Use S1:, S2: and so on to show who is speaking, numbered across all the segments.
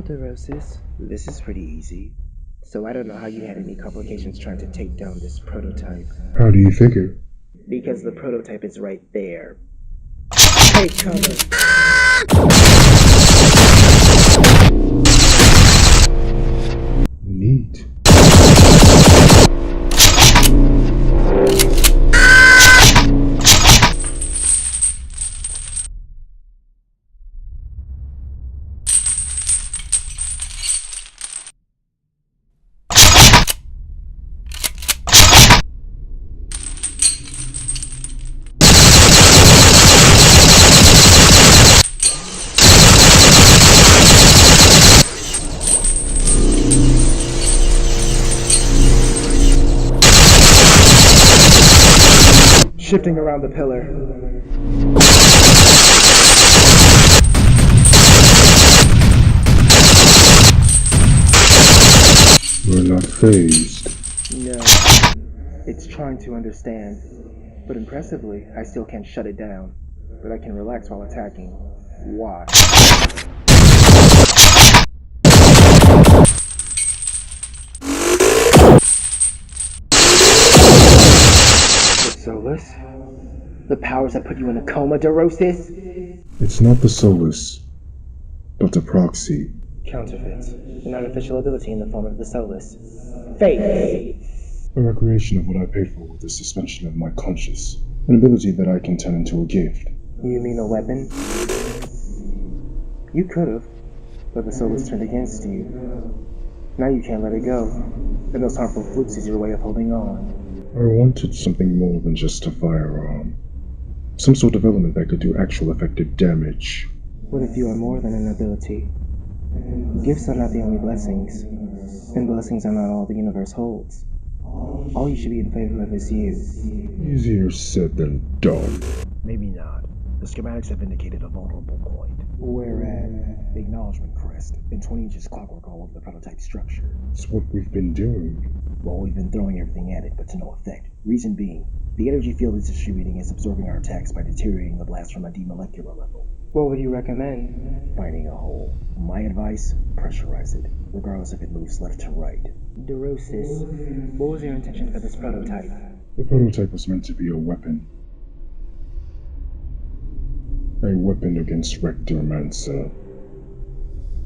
S1: Well, Durousis, this is pretty easy. So I don't know how you had any complications trying to take down this prototype.
S2: How do you figure?
S1: Because the prototype is right there. Take cover!
S2: Neat.
S1: Shifting around the pillar.
S2: We're not phased.
S1: No. It's trying to understand. But impressively, I still can't shut it down. But I can relax while attacking. Why? The Solus? The powers that put you in a coma, Durousis?
S2: It's not the Solus, but the proxy.
S1: Counterfeit. An artificial ability in the form of the Solus. Fake!
S2: A recreation of what I paid for with the suspension of my conscience. An ability that I can turn into a gift.
S1: You mean a weapon? You could've, but the Solus turned against you. Now you can't let it go. And those harmful flukes is your way of holding on.
S2: I wanted something more than just a firearm. Some sort of element that could do actual effective damage.
S1: What if you are more than an ability? Gifts are not the only blessings, and blessings are not all the universe holds. All you should be in favor of is you.
S2: Easier said than done.
S3: Maybe not. The schematics have indicated a vulnerable point.
S1: Where at?
S3: The acknowledgement crest, and 20 inches clockwork all over the prototype structure.
S2: It's what we've been doing.
S3: Well, we've been throwing everything at it, but to no effect. Reason being, the energy field it's distributing is absorbing our attacks by deteriorating the blast from a demolecular level.
S1: What would you recommend?
S3: Finding a hole. My advice, pressurize it, regardless if it moves left to right.
S1: Durousis, what was your intention for this prototype?
S2: The prototype was meant to be a weapon. A weapon against Wrecktomancer.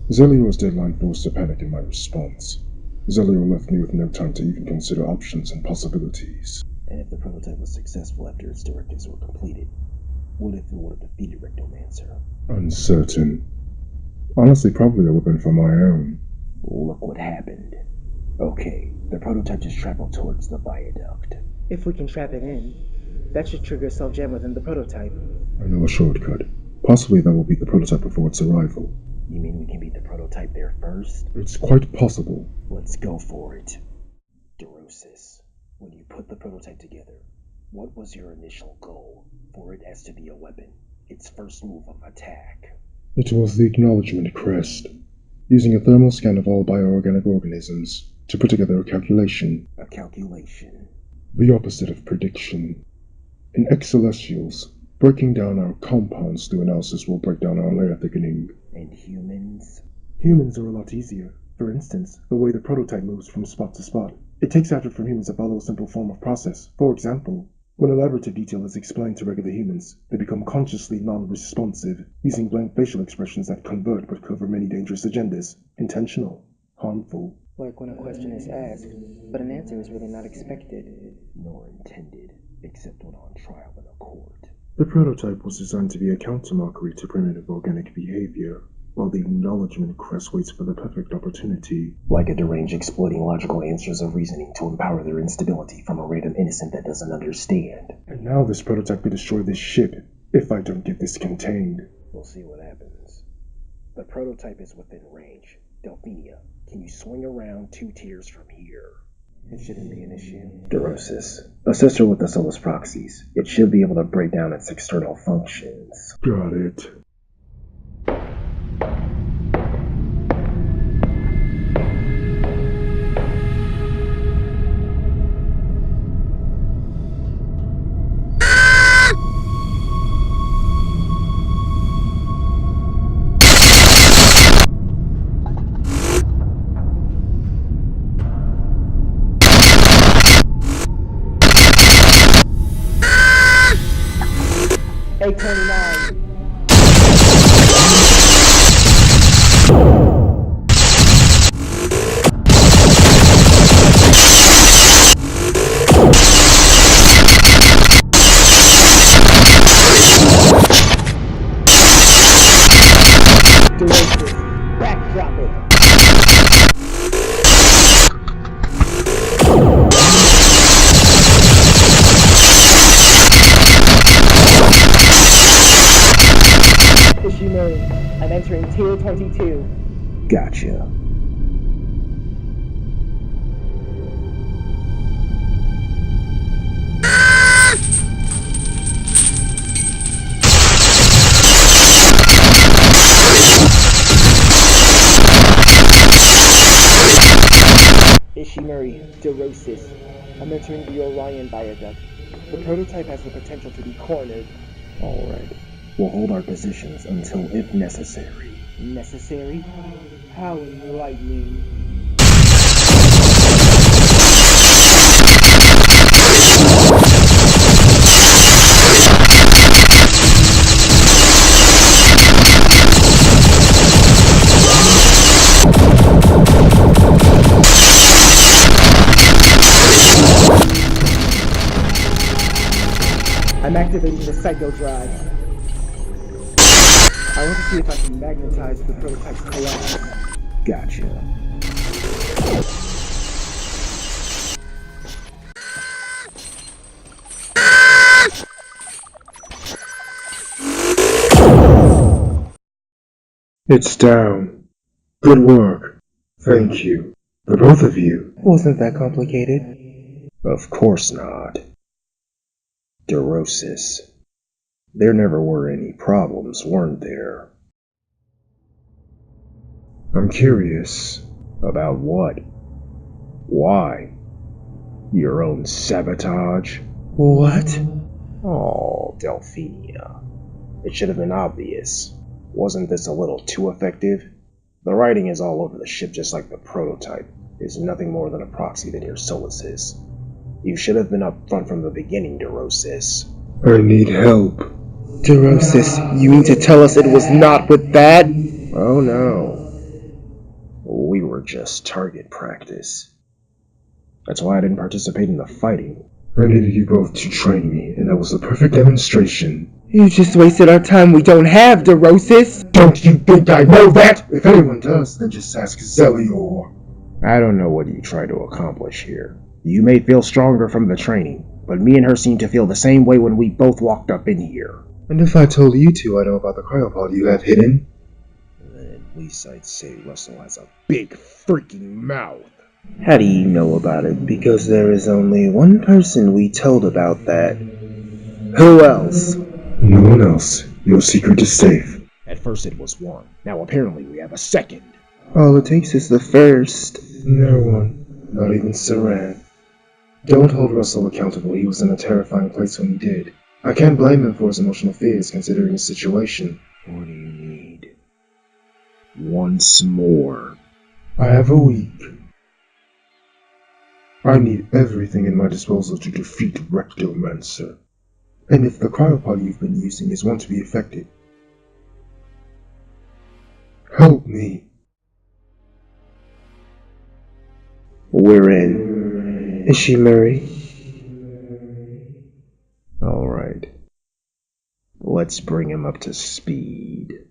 S2: Zelio's deadline forced a panic in my response. Zelio left me with no time to even consider options and possibilities.
S3: And if the prototype was successful after its directives were completed, what if it would have defeated Wrecktomancer?
S2: Uncertain. Honestly, probably a weapon for my own.
S3: Look what happened. Okay, the prototype just traveled towards the viaduct.
S1: If we can trap it in, that should trigger a self-jam within the prototype.
S2: I know a shortcut. Possibly that will beat the prototype before its arrival.
S3: You mean we can beat the prototype there first?
S2: It's quite possible.
S3: Let's go for it. Durousis, when you put the prototype together, what was your initial goal? For it as to be a weapon, its first move of attack.
S2: It was the acknowledgement crest, using a thermal scan of all bioorganic organisms to put together a calculation.
S3: A calculation.
S2: The opposite of prediction. In excelestials, breaking down our compounds through analysis will break down our layer thickening.
S3: And humans?
S4: Humans are a lot easier. For instance, the way the prototype moves from spot to spot. It takes after from humans to follow a simple form of process. For example, when elaborative detail is explained to regular humans, they become consciously non-responsive, using blank facial expressions that convert but cover many dangerous agendas. Intentional. Harmful.
S1: Like when a question is asked, but an answer is really not expected.
S3: Nor intended, except when on trial in a court.
S4: The prototype was designed to be a counter-mockery to primitive organic behavior, while the acknowledgement crest waits for the perfect opportunity.
S3: Like a deranged exploiting logical answers of reasoning to empower their instability from a random innocent that doesn't understand.
S4: And now this prototype could destroy this ship, if I don't get this contained.
S3: We'll see what happens. The prototype is within range. Delphinia, can you swing around 2 tiers from here?
S1: It shouldn't be an issue.
S3: Durousis, assist her with the Solus proxies. It should be able to break down its external functions.
S4: Got it.
S1: A-29. Durousis, backdrop it. Ishimuri, I'm entering Tier 22.
S3: Gotcha.
S1: Ishimuri, Durousis, I'm entering the Orion viaduct. The prototype has the potential to be cornered.
S3: Alright. We'll hold our positions until if necessary.
S1: Necessary? How enlightening. I'm activating the psycho drive. I want to see if I can magnetize the prototype's collapse.
S3: Gotcha.
S2: It's down. Good work. Thank you. The both of you.
S1: Wasn't that complicated?
S3: Of course not. Durousis. There never were any problems, weren't there?
S2: I'm curious.
S3: About what? Why? Your own sabotage?
S1: What?
S3: Oh, Delphinia. It should have been obvious. Wasn't this a little too effective? The writing is all over the ship just like the prototype. It's nothing more than a proxy than your Solaces. You should have been up front from the beginning, Durousis.
S2: I need help.
S1: Durousis, you mean to tell us it was not with that?
S3: Oh no. We were just target practice. That's why I didn't participate in the fighting.
S2: I needed you both to train me, and that was the perfect demonstration.
S1: You just wasted our time we don't have, Durousis!
S2: Don't you think I know that? If anyone does, then just ask Zelior.
S3: I don't know what you try to accomplish here. You may feel stronger from the training, but me and her seemed to feel the same way when we both walked up in here.
S2: And if I told you two I know about the cryopod you have hidden?
S3: Then at least I'd say Russell has a big freaking mouth.
S1: How do you know about it? Because there is only one person we told about that. Who else?
S2: No one else. Your secret is safe.
S3: At first it was one. Now apparently we have a second.
S1: All it takes is the first.
S2: No one. Not even Saran. Don't hold Russell accountable. He was in a terrifying place when he did. I can't blame him for his emotional fears considering his situation.
S3: What do you need? Once more.
S2: I have a week. I need everything in my disposal to defeat Wrecktomancer. And if the cryopod you've been using is one to be effective, help me.
S1: We're in. Ishimuri.
S3: Alright. Let's bring him up to speed.